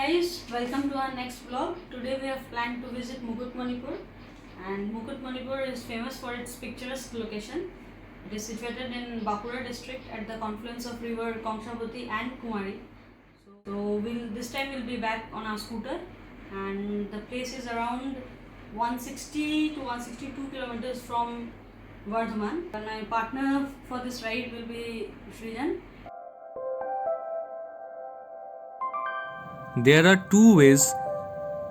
guys, welcome to our next vlog. Today we have planned to visit Mukutmanipur, and Mukutmanipur is famous for its picturesque location. It is situated in Bankura district at the confluence of river Kongshabati and Kumari. So this time we'll be back on our scooter, and the place is around 160 to 162 kilometers from Vardhaman. And my partner for this ride will be Srijan. There are two ways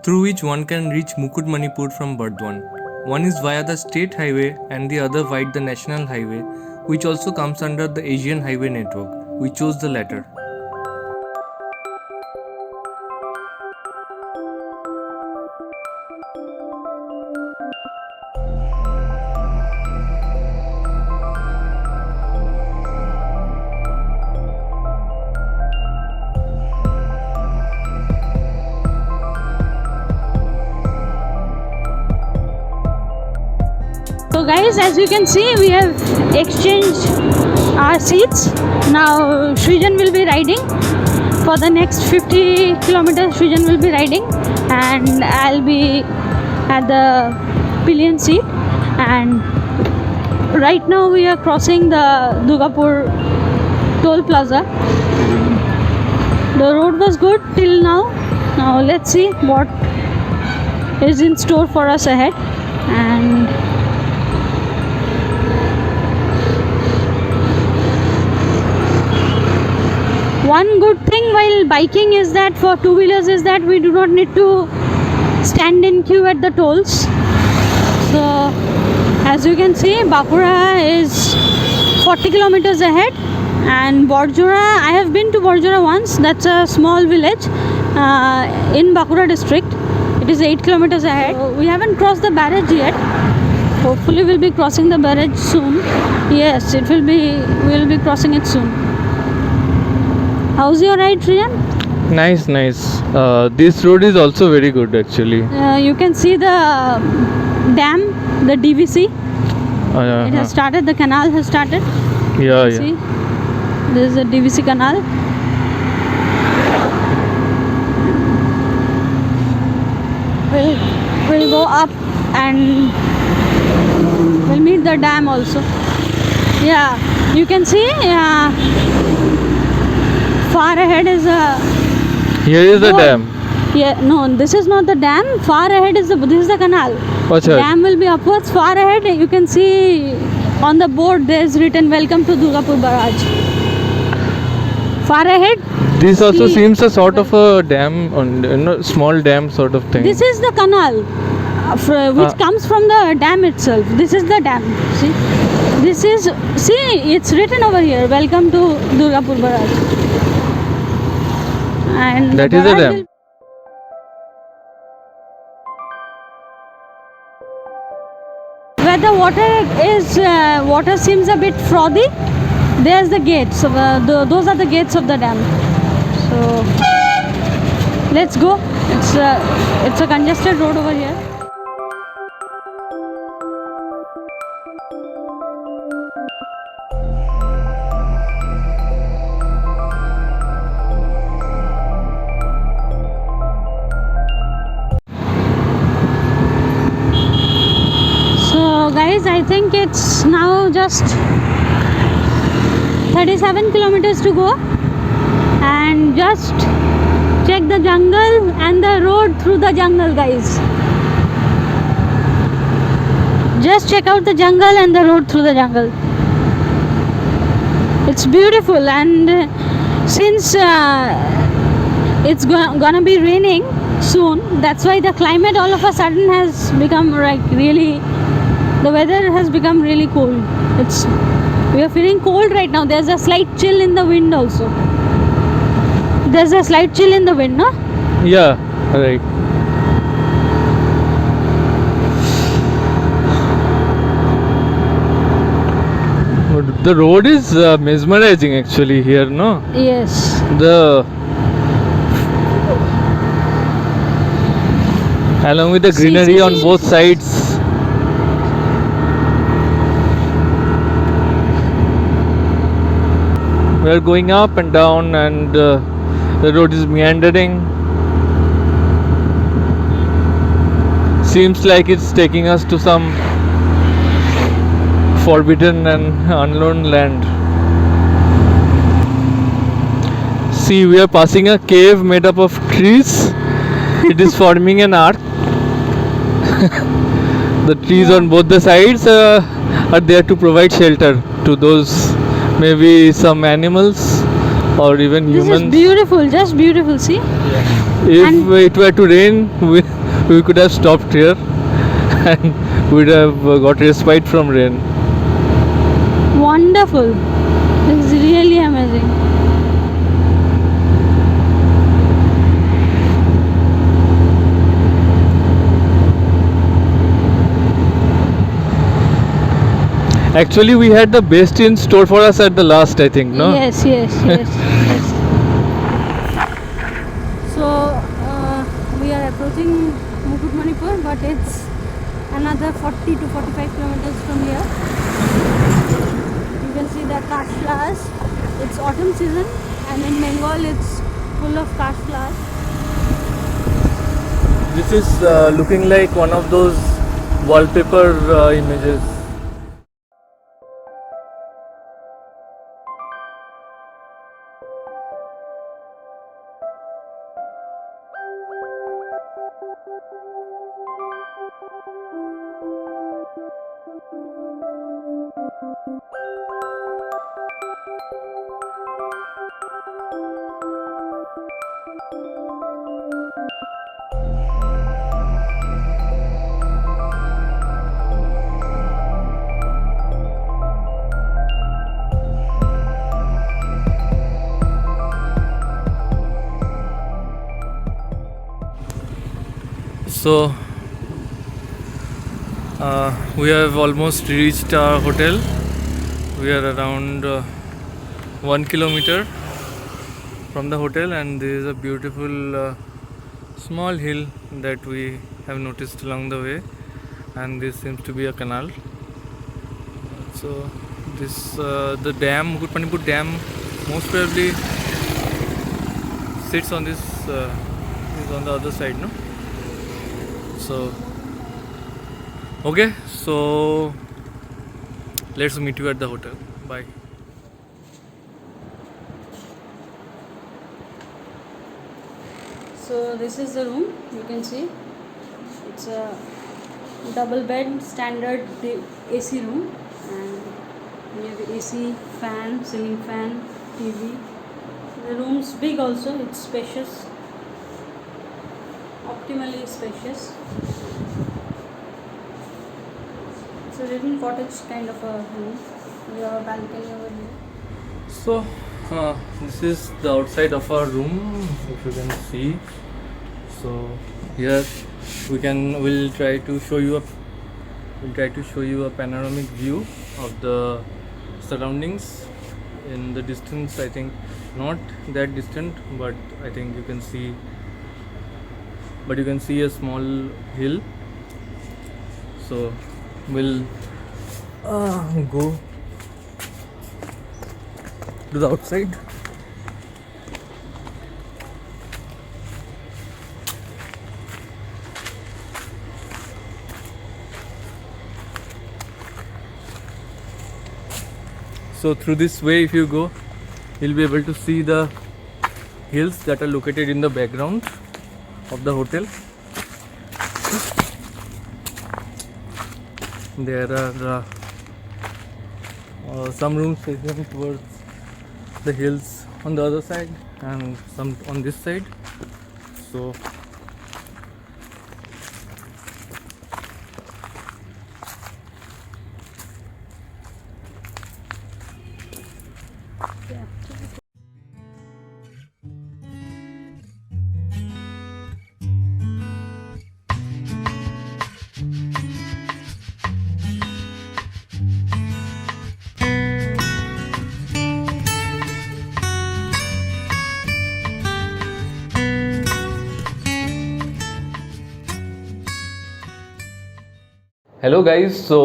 through which one can reach Mukutmanipur from Burdwan. One is via the state highway and the other via the national highway, which also comes under the Asian Highway Network. We chose the latter. So guys, as you can see, we have exchanged our seats. Now Srijan will be riding for the next 50 kilometers. Srijan will be riding and I'll be at the pillion seat. And right now we are crossing the Durgapur toll plaza. The road was good till now. Now let's see what is in store for us ahead. And one good thing while biking is that for two-wheelers is that we do not need to stand in queue at the tolls. So as you can see, Bankura is 40 kilometers ahead, and Borjora, I have been to Borjora once. That's a small village in Bankura district. It is 8 kilometers ahead. So we haven't crossed the barrage yet. Hopefully we'll be crossing the barrage soon. Yes, it will be. We'll be crossing it soon. How's your ride, Srijan? Nice. This road is also very good actually. You can see the dam, the DVC. It has started, the canal has started. Yeah. See, this is the DVC canal. We'll go up and we'll meet the dam also. Yeah, you can see far ahead is a... Here is the dam. Yeah, no, this is not the dam. Far ahead is this is the canal. Achha. Dam will be upwards. Far ahead, you can see on the board there is written "Welcome to Durgapur Barrage." Far ahead. This also seems a sort of a dam, small dam sort of thing. This is the canal which comes from the dam itself. This is the dam. See, it's written over here. Welcome to Durgapur Barrage. And that is a dam. Where the water seems a bit frothy, there's the gates. Those are the gates of the dam. So let's go. It's a congested road over here. Guys, I think it's now just 37 kilometers to go, and just check the jungle and the road through the jungle, guys. Just check out the jungle and the road through the jungle. It's beautiful, and since it's gonna be raining soon, that's why the climate all of a sudden has become like really... The weather has become really cold. We are feeling cold right now. There's a slight chill in the wind also. There's a slight chill in the wind, no? Yeah, right. The road is mesmerizing actually here, no? Yes. Along with the greenery on both sides. We are going up and down, and the road is meandering. Seems like it's taking us to some forbidden and unknown land. See, we are passing a cave made up of trees. It is forming an arc. The trees on both the sides are there to provide shelter to those, maybe some animals or even This humans. is beautiful, just beautiful, see? If And- it were to rain, we could have stopped here and we'd have got respite from rain. Wonderful. This is really amazing. Actually, we had the best in store for us at the last, I think, no? Yes, yes, yes, yes. So we are approaching Mukutmanipur, but it's another 40 to 45 kilometers from here. You can see the kash flowers. It's autumn season, and in Bengal it's full of kash flowers. This is looking like one of those wallpaper images. So we have almost reached our hotel. We are around 1 kilometer from the hotel, and there is a beautiful small hill that we have noticed along the way, and this seems to be a canal. So this the dam, Mukutmanipur Dam, most probably sits on this is on the other side, no? So okay, so let's meet you at the hotel. Bye. So this is the room. You can see it's a double bed standard AC room, and we have AC, fan, ceiling fan, TV. The room's big also. It's spacious, optimally spacious. It's a little cottage kind of a room. We have a balcony over here. So this is the outside of our room, if you can see. So here we'll try to show you a panoramic view of the surroundings. In the distance, I think not that distant, but I think you can see a small hill. So we'll go to the outside. So through this way, if you go, you'll be able to see the hills that are located in the background of the hotel. There are some rooms facing towards the hills on the other side and some on this side. So hello guys, so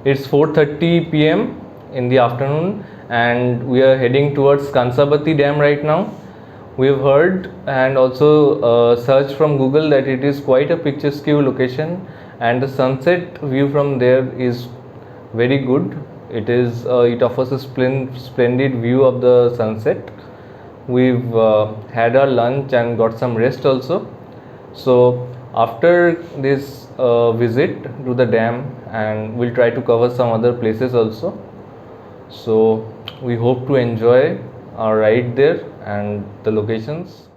it's 4:30 p.m. in the afternoon and we are heading towards Kansabati Dam right now. We've heard and also searched from Google that it is quite a picturesque location, and the sunset view from there is very good. It offers a splendid view of the sunset. We've had our lunch and got some rest also. So after this visit to the dam, and we'll try to cover some other places also. So we hope to enjoy our ride there and the locations.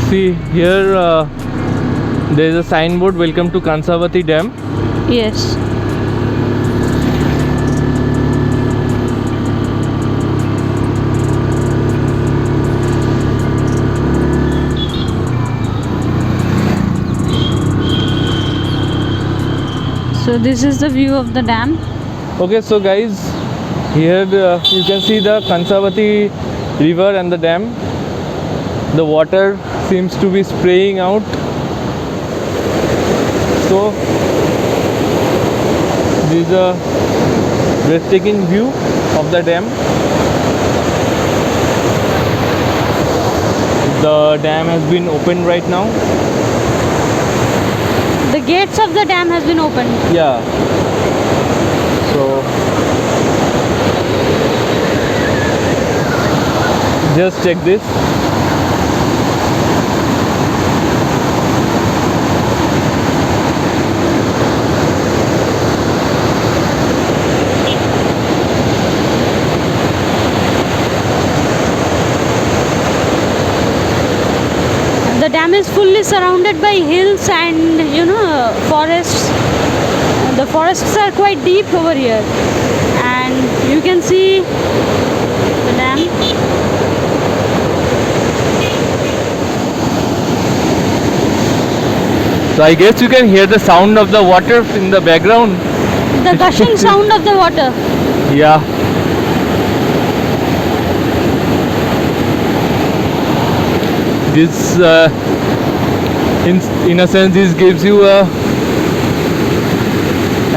See here, there is a signboard, welcome to Kansavati Dam. Yes. So this is the view of the dam. Okay, so guys, here you can see the Kansavati river and the dam. The water seems to be spraying out. So this is a breathtaking view of the dam. The dam has been opened right now. The gates of the dam has been opened. Yeah. So just check this. The dam is fully surrounded by hills and forests. The forests are quite deep over here, and you can see the dam. So I guess you can hear the sound of the water in the background. The gushing sound of the water. Yeah. This, in a sense, this gives you an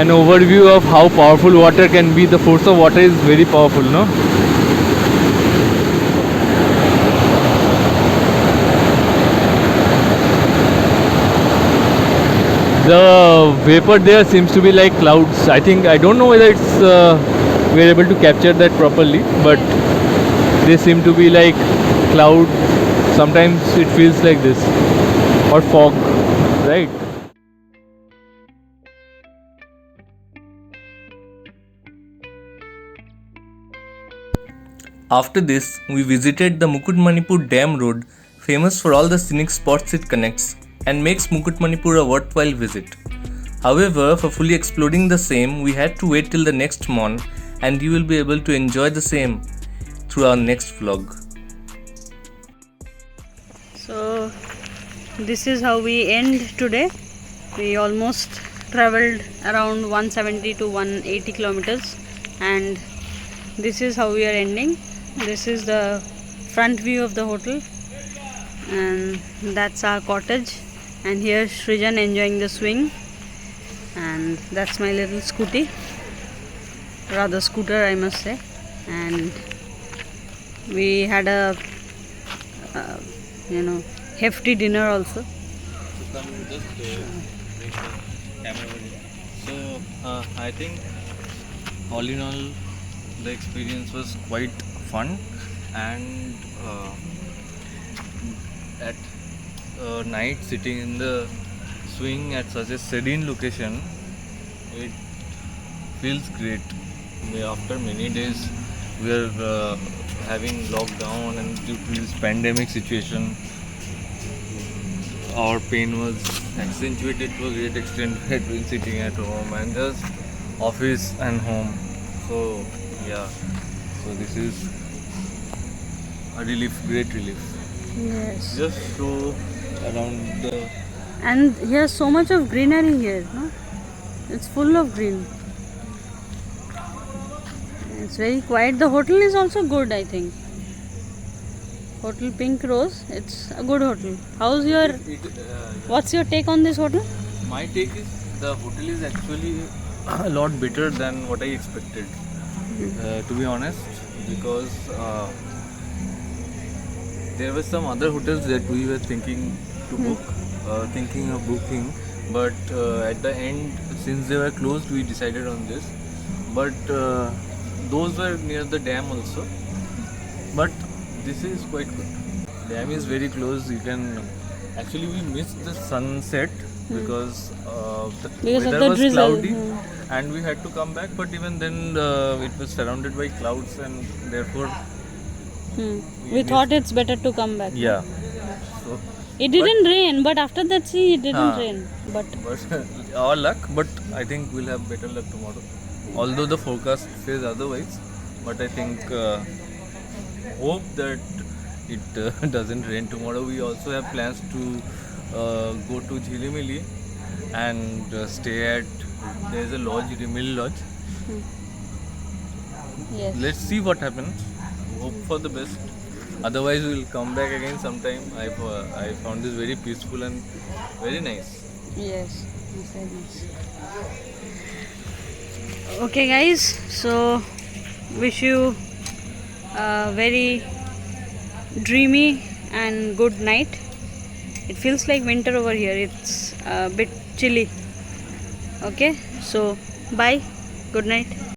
overview of how powerful water can be. The force of water is very powerful, no? The vapor there seems to be like clouds. I don't know whether we're able to capture that properly, but they seem to be like cloud. Sometimes it feels like this, or fog, right? After this, we visited the Mukutmanipur Dam Road, famous for all the scenic spots it connects and makes Mukutmanipur a worthwhile visit. However, for fully exploring the same, we had to wait till the next morn, and you will be able to enjoy the same through our next vlog. So this is how we end today. We almost traveled around 170 to 180 kilometers, and this is how we are ending. This is the front view of the hotel, and that's our cottage, and here's Srijan enjoying the swing, and that's my little scooty, rather scooter I must say. And we had a hefty dinner also. So I think all in all the experience was quite fun, and at night sitting in the swing at such a serene location, it feels great. After many days we are having lockdown, and due to this pandemic situation, our pain was accentuated to a great extent between sitting at home and just office and home. So yeah, so this is a relief, great relief. Yes. Just go around the... And here's so much of greenery here, no? It's full of green. It's very quiet. The hotel is also good, I think. Hotel Pink Rose. It's a good hotel. How's your? What's your take on this hotel? My take is the hotel is actually a lot better than what I expected. To be honest, because there were some other hotels that we were thinking to book, thinking of booking, but at the end, since they were closed, we decided on this. But those were near the dam also. But this is quite good. Dam is very close. You can actually we missed the sunset because the Because of weather the was drizzle. cloudy and we had to come back. But even then, it was surrounded by clouds and therefore We thought it's better to come back. yeah. So, It didn't rain, but after that, see, it didn't rain. But but our luck. But I think we'll have better luck tomorrow. Although the forecast says otherwise, but I think hope that it doesn't rain tomorrow. We also have plans to go to Jhilimili and stay at. There's a lodge, Rimil Lodge. yes, Let's see what happens. Hope for the best. Otherwise, we'll come back again sometime. I found this very peaceful and very nice. yes, very nice. Okay, guys. So, wish you a very dreamy and good night. It feels like winter over here. It's a bit chilly. Okay, so bye. Good night.